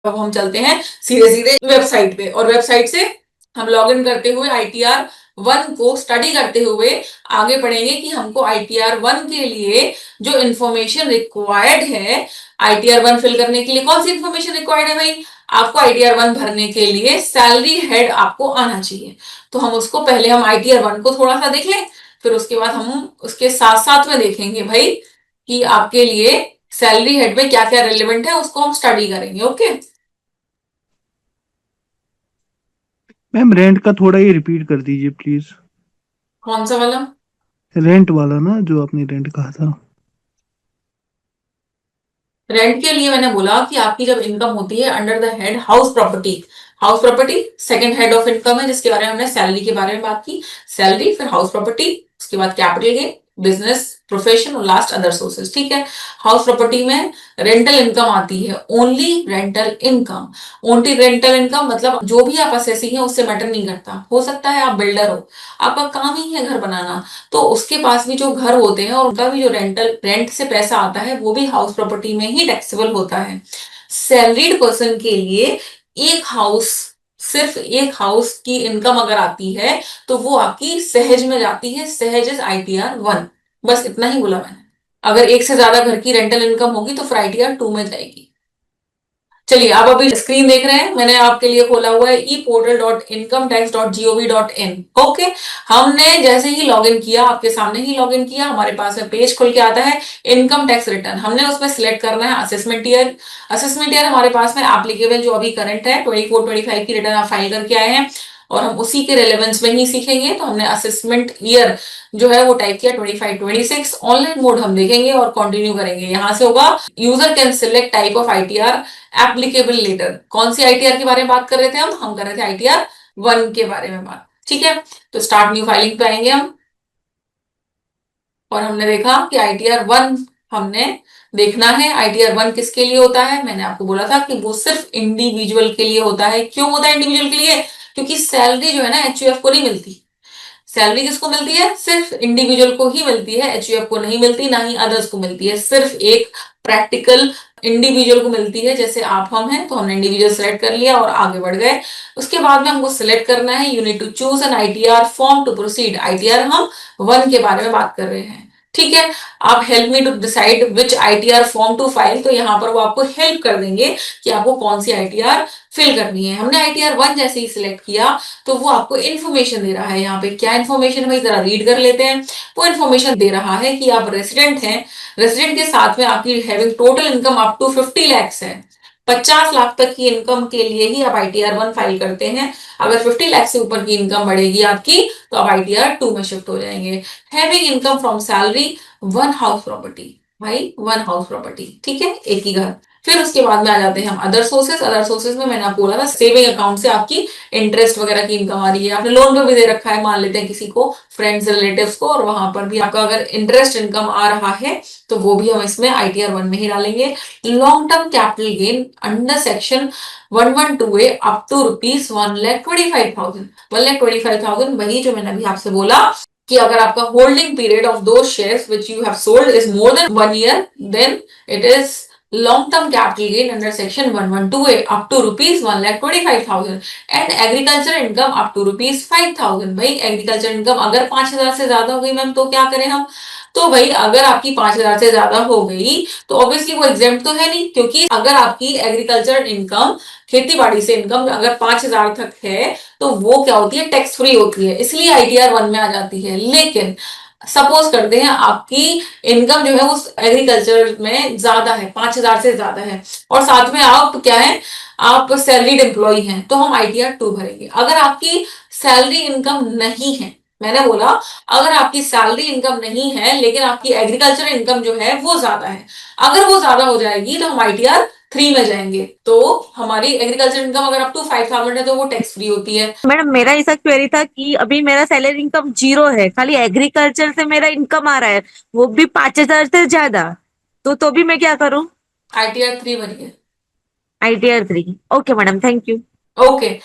अब हम चलते हैं सीधे सीधे वेबसाइट पे, और वेबसाइट से हम लॉग इन करते हुए आईटीआर 1 को स्टडी करते हुए आगे बढ़ेंगे कि हमको आईटीआर 1 के लिए जो इन्फॉर्मेशन रिक्वायर्ड है, आईटीआर 1 फिल करने के लिए कौन सी इन्फॉर्मेशन रिक्वायर्ड है भाई? आपको आईटीआर 1 भरने के लिए सैलरी हेड आपको आना चाहिए। तो हम उसको पहले हम आईटीआर 1 को थोड़ा सा देख लें, फिर उसके बाद हम उसके साथ साथ में देखेंगे भाई कि आपके लिए सैलरी हेड में क्या क्या रेलिवेंट है, उसको हम स्टडी करेंगे। ओके, मैम रेंट का थोड़ा ही रिपीट कर दीजिए प्लीज। कौन सा वाला? रेंट वाला ना, जो आपने रेंट कहा था। रेंट के लिए मैंने बोला कि आपकी जब इनकम होती है under the head house property, house property second head of income है, जिसके बारे में हमने सैलरी के बारे में बात की। सैलरी, फिर हाउस प्रॉपर्टी, उसके बाद कैपिटल गेन, बिजनेस, प्रोफेशन और लास्ट अदर सोर्सेज। ठीक है, हाउस प्रॉपर्टी में रेंटल इनकम आती है, only rental income. Only rental income मतलब जो भी आप असेसी हैं उससे मैटर नहीं करता। हो सकता है आप बिल्डर हो, आपका काम ही है घर बनाना, तो उसके पास भी जो घर होते हैं और उनका भी जो रेंट से पैसा आता है वो भी हाउस प्रॉपर्टी में ही टैक्सेबल होता है। सैलरीड पर्सन के लिए एक हाउस, सिर्फ एक हाउस की इनकम अगर आती है तो वो आपकी सहज में जाती है, सहज इज आईटीआर 1। बस इतना ही बोला मैंने। अगर एक से ज्यादा घर की रेंटल इनकम होगी तो फिर आईटीआर 2 में जाएगी। चलिए, आप अभी स्क्रीन देख रहे हैं, मैंने आपके लिए खोला हुआ है eportal.incometax.gov.in। ओके, हमने जैसे ही लॉगिन किया, आपके सामने ही लॉगिन किया, हमारे पास में पेज खुल के आता है इनकम टैक्स रिटर्न। हमने उसमें सिलेक्ट करना है असेसमेंट ईयर। असेसमेंट ईयर हमारे पास में एप्लीकेबल जो अभी करंट है 24-25 की रिटर्न आप फाइल करके आए हैं, और हम उसी के रेलेवेंस में ही सीखेंगे। तो हमने असेसमेंट ईयर जो है वो टाइप किया 25-26। ऑनलाइन मोड हम देखेंगे और कंटिन्यू करेंगे। यहां से होगा user can select type of ITR applicable letter. कौन सी आईटीआर के बारे में बात कर रहे थे हम कर रहे थे आईटीआर 1 के बारे में बात। ठीक है, तो स्टार्ट न्यू फाइलिंग पे आएंगे हम, और हमने देखा कि आईटीआर 1 हमने देखना है। आईटीआर 1 किसके लिए होता है? मैंने आपको बोला था कि वो सिर्फ इंडिविजुअल के लिए होता है। क्यों होता है इंडिविजुअल के लिए? क्योंकि सैलरी जो है ना एचयूएफ को नहीं मिलती। सैलरी किसको मिलती है? सिर्फ इंडिविजुअल को ही मिलती है, एचयूएफ को नहीं मिलती, ना ही अदर्स को मिलती है। सिर्फ एक प्रैक्टिकल इंडिविजुअल को मिलती है। जैसे आप हम हैं तो हमने इंडिविजुअल सेलेक्ट कर लिया और आगे बढ़ गए। उसके बाद में हमको सिलेक्ट करना है, you need to choose an ITR form to proceed. ITR हम 1 के बारे में बात कर रहे हैं। ठीक है, आप help me to decide which ITR form to file, तो यहाँ पर वो आपको हेल्प कर देंगे कि आपको कौन सी आईटीआर फिल करनी है। हमने आईटीआर 1 जैसे ही सिलेक्ट किया तो वो आपको इन्फॉर्मेशन दे रहा है। यहाँ पे क्या इन्फॉर्मेशन भाई, जरा रीड कर लेते हैं। वो इन्फॉर्मेशन दे रहा है कि आप रेसिडेंट हैं, रेसिडेंट के साथ में आपकी having total income up to 50 lakhs है। 50 लाख तक की इनकम के लिए ही आप आईटीआर 1 फाइल करते हैं। अगर 50 लाख से ऊपर की इनकम बढ़ेगी आपकी तो आप आईटीआर 2 में शिफ्ट हो जाएंगे। Having income from salary, 1 house property, भाई 1 हाउस प्रॉपर्टी, ठीक है, एक ही घर। फिर उसके बाद में आ जाते हैं हम अदर सोर्सेज। अदर सोर्सेज में मैंने आपको बोला था सेविंग अकाउंट से आपकी इंटरेस्ट वगैरह की इनकम आ रही है। आपने लोन पे भी दे रखा है, मान लेते हैं किसी को, फ्रेंड्स रिलेटिव्स को, और वहां पर भी आपका अगर इंटरेस्ट इनकम आ रहा है तो वो भी हम इसमें आईटीआर 1 में ही डालेंगे। Long term capital gain under section 112A up to rupees 1,25,000। 1,25,000 वही जो मैंने अभी आपसे बोला कि अगर आपका होल्डिंग पीरियड ऑफ दो shares which you have sold is more than 1 year, then it is long term capital gain under section 112A up to rupees 1,25,000 and agriculture income up to rupees 5,000। भाई agriculture income अगर 5,000 से ज्यादा हो गई ma'am तो क्या करें हम? तो भाई अगर आपकी 5,000 से ज्यादा हो गई तो ऑब्वियसली वो एग्जेम्प्ट तो है नहीं, क्योंकि अगर आपकी एग्रीकल्चर इनकम, खेती बाड़ी से इनकम अगर 5,000 तक है तो वो क्या होती है? टैक्स फ्री होती है, इसलिए आईटीआर 1 में आ जाती है। लेकिन सपोज करते हैं आपकी इनकम जो है वो एग्रीकल्चर में ज्यादा है, 5,000 से ज्यादा है, और साथ में आप क्या है, आप सैलरीड एम्प्लॉय हैं, तो हम आईटीआर 2 भरेंगे। अगर आपकी सैलरी इनकम नहीं है, मैंने बोला अगर आपकी सैलरी इनकम नहीं है लेकिन आपकी एग्रीकल्चर इनकम जो है वो ज्यादा है, अगर वो ज्यादा हो जाएगी तो हम आईटीआर 3 में जाएंगे। तो हमारी एग्रीकल्चर इनकम अगर अप टू 5,000 है तो वो टैक्स फ्री होती है। मैडम मेरा ऐसा क्वेरी था कि अभी मेरा सैलरी इनकम 0 है, खाली एग्रीकल्चर से मेरा इनकम आ रहा है, वो भी 5,000 से ज्यादा, तो भी मैं क्या करूं? आईटीआर 3 भरिए। ITR 3। Okay madam, thank you. Okay.